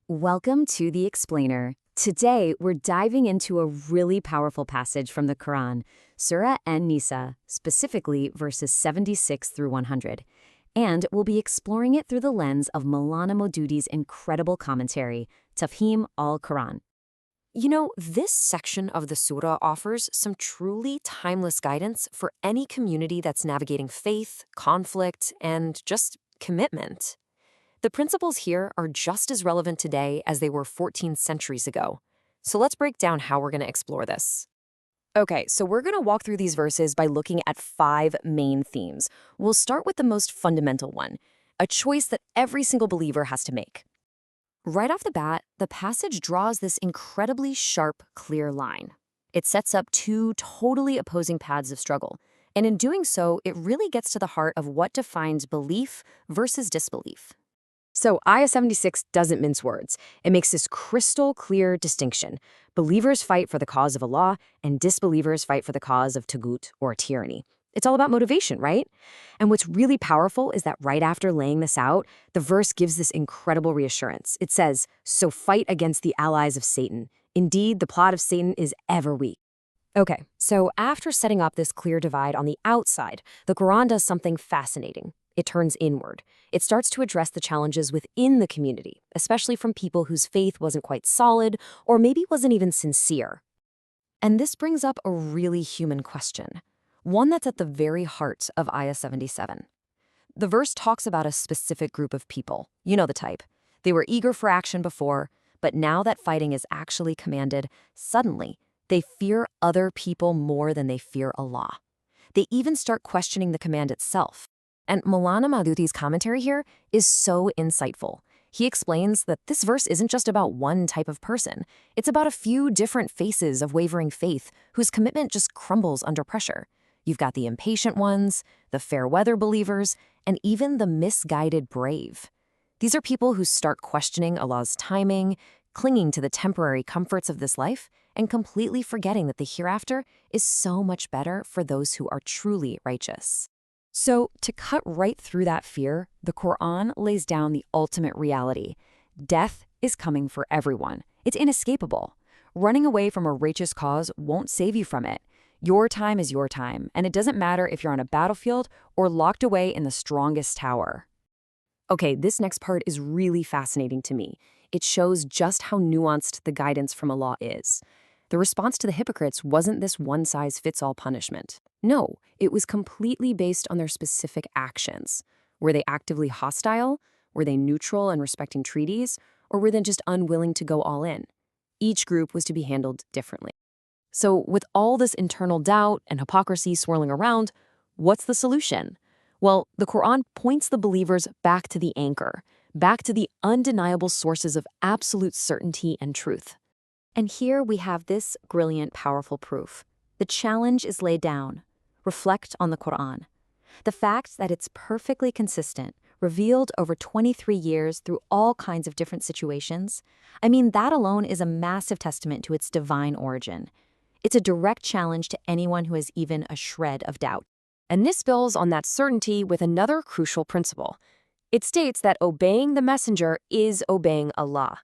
Welcome to The Explainer. Today, we're diving into a really powerful passage from the Quran, Surah and Nisa, specifically verses 76 through 100. And we'll be exploring it through the lens of Maulana Maududi's incredible commentary, Tafhim al-Quran. You know, this section of the surah offers some truly timeless guidance for any community that's navigating faith, conflict, and just commitment. The principles here are just as relevant today as they were 14 centuries ago. So let's break down how we're going to explore this. Okay, so we're going to walk through these verses by looking at 5 main themes. We'll start with the most fundamental one, a choice that every single believer has to make. Right off the bat, the passage draws this incredibly sharp, clear line. It sets up 2 totally opposing paths of struggle, and in doing so, it really gets to the heart of what defines belief versus disbelief. So Ayat 76 doesn't mince words. It makes this crystal clear distinction. Believers fight for the cause of Allah, and disbelievers fight for the cause of taghut, or tyranny. It's all about motivation, right? And what's really powerful is that right after laying this out, the verse gives this incredible reassurance. It says, "So fight against the allies of Satan. Indeed, the plot of Satan is ever weak." Okay, so after setting up this clear divide on the outside, the Quran does something fascinating. It turns inward. It starts to address the challenges within the community, especially from people whose faith wasn't quite solid or maybe wasn't even sincere. And this brings up a really human question, one that's at the very heart of Ayah 77. The verse talks about a specific group of people. You know the type. They were eager for action before, but now that fighting is actually commanded, suddenly they fear other people more than they fear Allah. They even start questioning the command itself. And Maulana Maududi's commentary here is so insightful. He explains that this verse isn't just about one type of person. It's about a few different faces of wavering faith whose commitment just crumbles under pressure. You've got the impatient ones, the fair-weather believers, and even the misguided brave. These are people who start questioning Allah's timing, clinging to the temporary comforts of this life, and completely forgetting that the hereafter is so much better for those who are truly righteous. So, to cut right through that fear, the Quran lays down the ultimate reality. Death is coming for everyone. It's inescapable. Running away from a righteous cause won't save you from it. Your time is your time, and it doesn't matter if you're on a battlefield or locked away in the strongest tower. Okay, this next part is really fascinating to me. It shows just how nuanced the guidance from Allah is. The response to the hypocrites wasn't this one-size-fits-all punishment. No, it was completely based on their specific actions. Were they actively hostile? Were they neutral and respecting treaties? Or were they just unwilling to go all in? Each group was to be handled differently. So with all this internal doubt and hypocrisy swirling around, what's the solution? Well, the Quran points the believers back to the anchor, back to the undeniable sources of absolute certainty and truth. And here we have this brilliant, powerful proof. The challenge is laid down. Reflect on the Quran. The fact that it's perfectly consistent, revealed over 23 years through all kinds of different situations, that alone is a massive testament to its divine origin. It's a direct challenge to anyone who has even a shred of doubt. And this builds on that certainty with another crucial principle. It states that obeying the messenger is obeying Allah.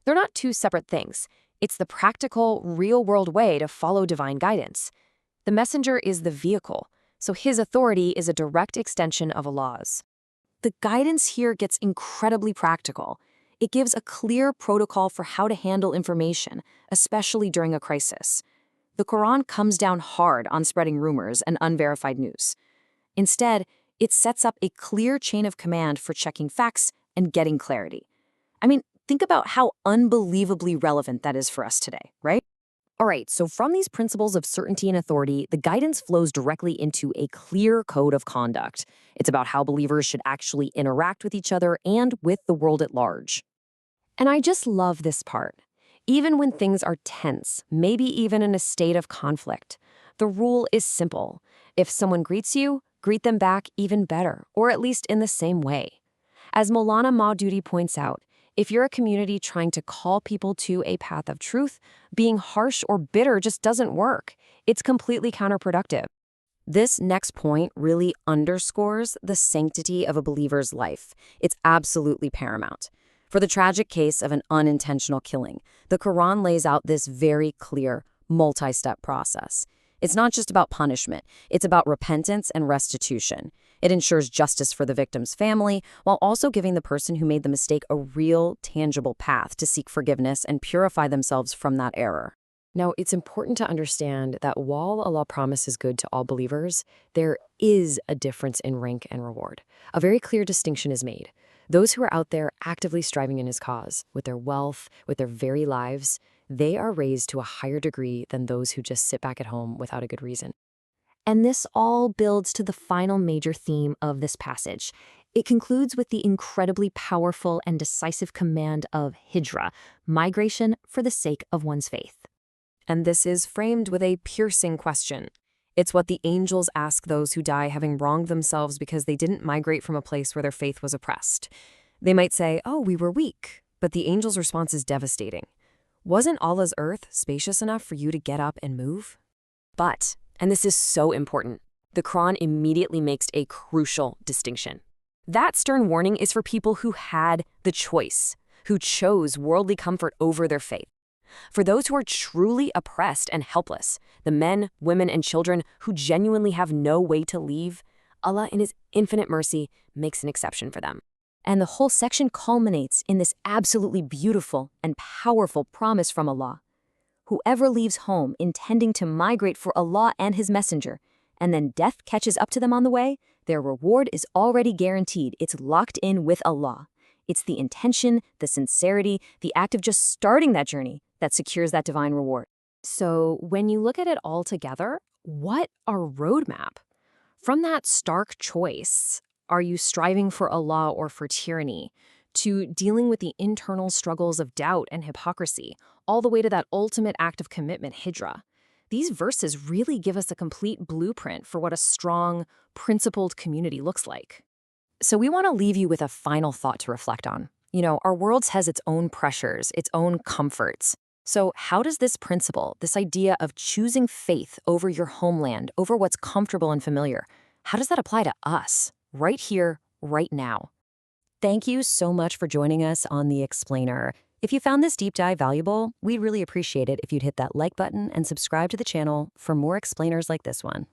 They're not two separate things. It's the practical, real-world way to follow divine guidance. The messenger is the vehicle, so his authority is a direct extension of Allah's. The guidance here gets incredibly practical. It gives a clear protocol for how to handle information, especially during a crisis. The Quran comes down hard on spreading rumors and unverified news. Instead, it sets up a clear chain of command for checking facts and getting clarity. Think about how unbelievably relevant that is for us today, right? All right, so from these principles of certainty and authority, the guidance flows directly into a clear code of conduct. It's about how believers should actually interact with each other and with the world at large. And I just love this part. Even when things are tense, maybe even in a state of conflict, the rule is simple. If someone greets you, greet them back even better, or at least in the same way. As Maulana Maududi points out, if you're a community trying to call people to a path of truth, being harsh or bitter just doesn't work. It's completely counterproductive. This next point really underscores the sanctity of a believer's life. It's absolutely paramount. For the tragic case of an unintentional killing, the Quran lays out this very clear, multi-step process. It's not just about punishment, it's about repentance and restitution. It ensures justice for the victim's family, while also giving the person who made the mistake a real, tangible path to seek forgiveness and purify themselves from that error. Now, it's important to understand that while Allah promises good to all believers, there is a difference in rank and reward. A very clear distinction is made. Those who are out there actively striving in His cause, with their wealth, with their very lives, they are raised to a higher degree than those who just sit back at home without a good reason. And this all builds to the final major theme of this passage. It concludes with the incredibly powerful and decisive command of hijrah, migration for the sake of one's faith. And this is framed with a piercing question. It's what the angels ask those who die having wronged themselves because they didn't migrate from a place where their faith was oppressed. They might say, "Oh, we were weak," but the angel's response is devastating. Wasn't Allah's earth spacious enough for you to get up and move? But, and this is so important, the Quran immediately makes a crucial distinction. That stern warning is for people who had the choice, who chose worldly comfort over their faith. For those who are truly oppressed and helpless, the men, women, and children who genuinely have no way to leave, Allah in His infinite mercy makes an exception for them. And the whole section culminates in this absolutely beautiful and powerful promise from Allah. Whoever leaves home intending to migrate for Allah and His Messenger, and then death catches up to them on the way, their reward is already guaranteed. It's locked in with Allah. It's the intention, the sincerity, the act of just starting that journey that secures that divine reward. So when you look at it all together, what a roadmap. From that stark choice, are you striving for Allah or for tyranny, to dealing with the internal struggles of doubt and hypocrisy, all the way to that ultimate act of commitment, hijrah. These verses really give us a complete blueprint for what a strong, principled community looks like. So we want to leave you with a final thought to reflect on. Our world has its own pressures, its own comforts. So how does this principle, this idea of choosing faith over your homeland, over what's comfortable and familiar, how does that apply to us, right here, right now? Thank you so much for joining us on The Explainer. If you found this deep dive valuable, we'd really appreciate it if you'd hit that like button and subscribe to the channel for more explainers like this one.